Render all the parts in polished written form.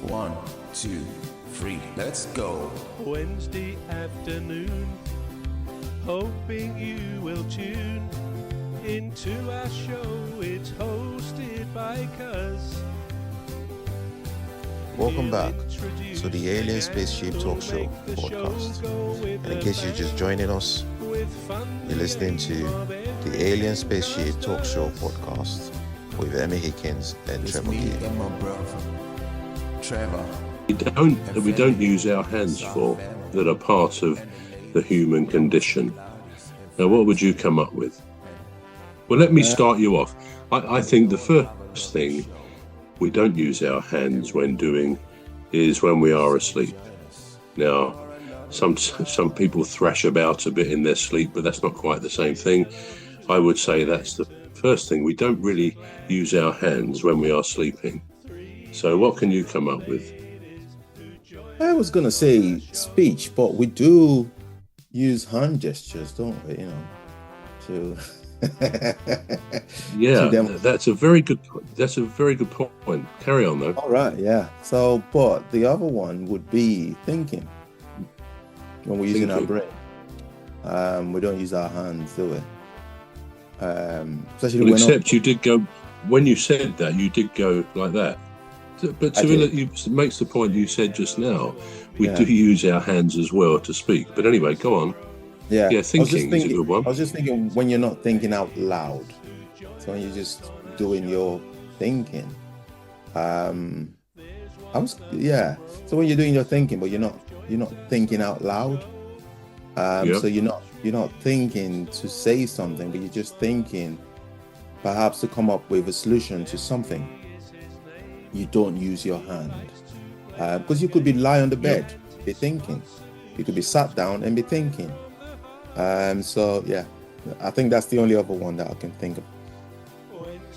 1, 2, 3, let's go. Wednesday afternoon, hoping you will tune into our show. It's hosted by Cuz. Welcome back to the Alien Spaceship Talkshow podcast. And in case you're just joining us, you're listening to the Alien Spaceship Talkshow podcast with Emmy Hikins and Trevor Gear. And my brother, Trevor. We don't use our hands for that are part of the human condition. Now, what would you come up with? Well, let me start you off. I think the first thing we don't use our hands when doing is when we are asleep. Now, some people thrash about a bit in their sleep, but that's not quite the same thing. I would say that's the first thing. We don't really use our hands when we are sleeping. So what can you come up with? I was going to say speech, but we do use hand gestures, don't we? You know, to... Yeah, that's a very good point. Carry on though. All right, yeah. So, but the other one would be thinking. When we're using our brain, we don't use our hands, do we? Especially except you did go when you said that. You did go like that. But it makes the point you said just now. We do use our hands as well to speak. But anyway, go on. Yeah, thinking is a good one. I was just thinking when you're not thinking out loud. So when you're just doing your thinking. So when you're doing your thinking, but you're not thinking out loud. So you're not thinking to say something, but you're just thinking perhaps to come up with a solution to something. You don't use your hand. Because you could be lying on the bed, be thinking. You could be sat down and be thinking. I think that's the only other one that I can think of.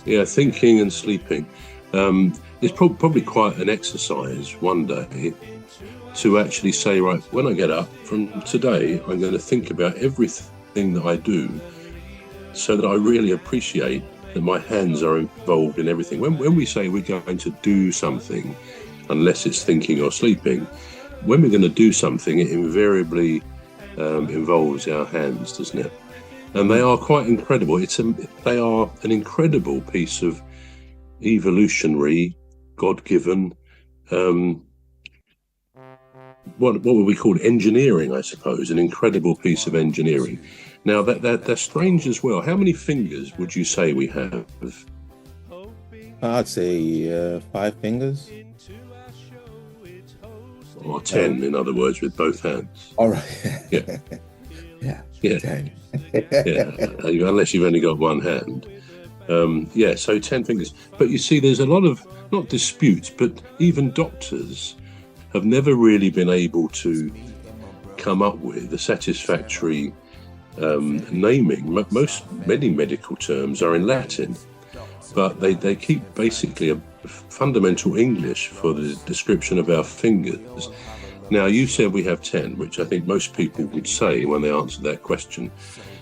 Yeah, thinking and sleeping. It's probably quite an exercise one day to actually say, right, when I get up from today, I'm going to think about everything that I do so that I really appreciate that my hands are involved in everything. When we say we're going to do something, unless it's thinking or sleeping, when we're going to do something, it invariably involves our hands, doesn't it? And they are quite incredible. They are an incredible piece of evolutionary, God-given, what would we call it? Engineering, I suppose. An incredible piece of engineering. Now they're strange as well. How many fingers would you say we have? I'd say 5 fingers. Or 10, in other words, with both hands. All right. Yeah. Yeah. 10. Yeah. Unless you've only got one hand. So 10 fingers. But you see, there's a lot of, not disputes, but even doctors have never really been able to come up with a satisfactory naming. Many medical terms are in Latin, but they keep basically a fundamental English for the description of our fingers. Now, you said we have 10, which I think most people would say when they answer that question.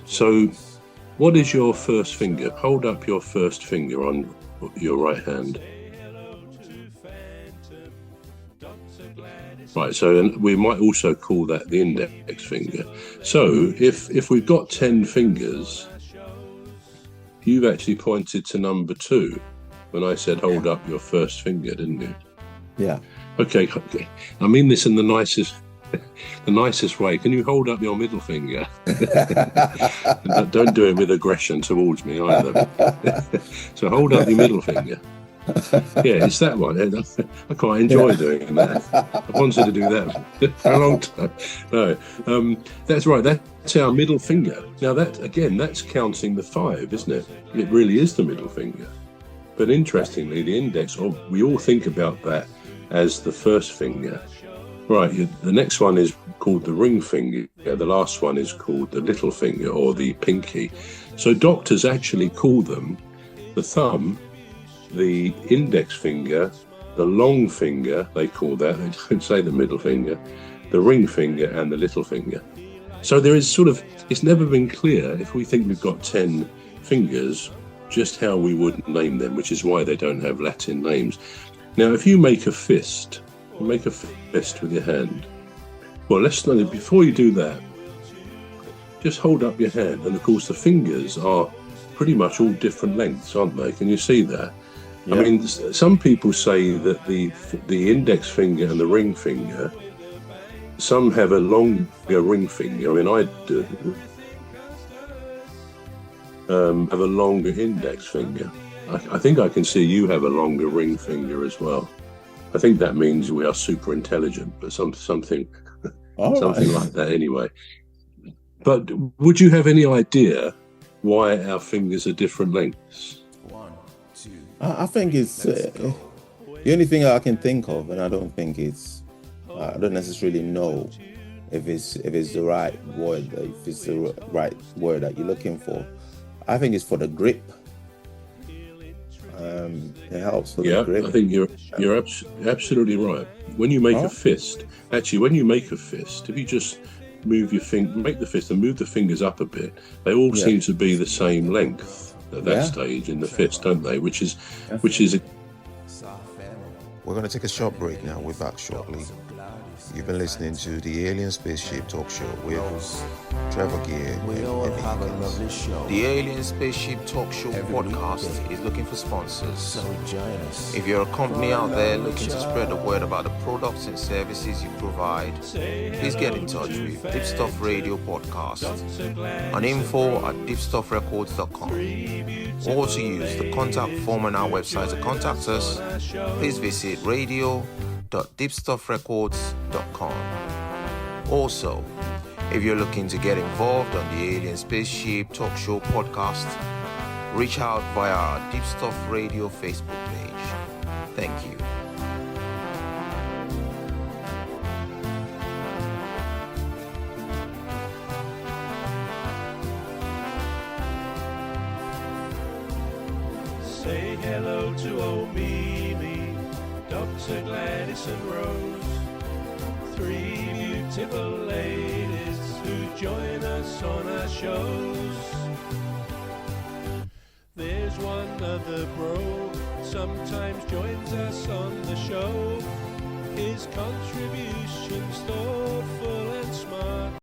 So what is your first finger? Hold up your first finger on your right hand. Right, so we might also call that the index finger. So if we've got 10 fingers, you've actually pointed to number 2 when I said hold up your first finger, didn't you? Yeah. Okay. I mean this in the nicest way. Can you hold up your middle finger? Don't do it with aggression towards me either. So hold up your middle finger. Yeah, it's that one. I quite enjoy doing that. I wanted to do that for a long time. No, that's right. That's our middle finger. Now that's counting the 5, isn't it? It really is the middle finger. But interestingly, the index, we all think about that as the first finger. Right, the next one is called the ring finger. The last one is called the little finger or the pinky. So doctors actually call them the thumb, the index finger, the long finger, they call that, they don't say the middle finger, the ring finger and the little finger. So there is it's never been clear if we think we've got 10 fingers, just how we would name them, which is why they don't have Latin names. Now, if you make a fist, make a fist with your hand. Well, before you do that, just hold up your hand, and of course the fingers are pretty much all different lengths, aren't they? Can you see that? Yeah. I mean, some people say that the index finger and the ring finger, some have a longer ring finger. I mean, I do have a longer index finger. I think I can see you have a longer ring finger as well. I think that means we are super intelligent, but something like that anyway. But would you have any idea why our fingers are different lengths? I think it's the only thing I can think of, and I don't necessarily know if it's the right word, if it's the right word that you're looking for. I think it's for the grip. It helps for the grip. I think you're absolutely right. When you make a fist, if you just move your make the fist and move the fingers up a bit, they all seem to be the same length at that stage in the fist, don't they? Which is We're going to take a short break now. We're back shortly. You've been listening to the Alien Spaceship Talk Show with Trevor Gear and Emmy Hikins. The Alien Spaceship Talk Show podcast is looking for sponsors. If you're a company out there looking to spread the word about the products and services you provide, please get in touch with Deepstuff Radio Podcast on info@deepstuffrecords.com, or to use the contact form on our website to contact us. Please visit radio.deepstuffrecords.com. Also, if you're looking to get involved on the Alien Spaceship Talk Show podcast, reach out via our Deepstuff Radio Facebook page. Thank you. Say hello to old Mimi, Dr. Gladys and Rose, three beautiful ladies who join us on our shows. There's one other bro, sometimes joins us on the show. His contribution's thoughtful and smart.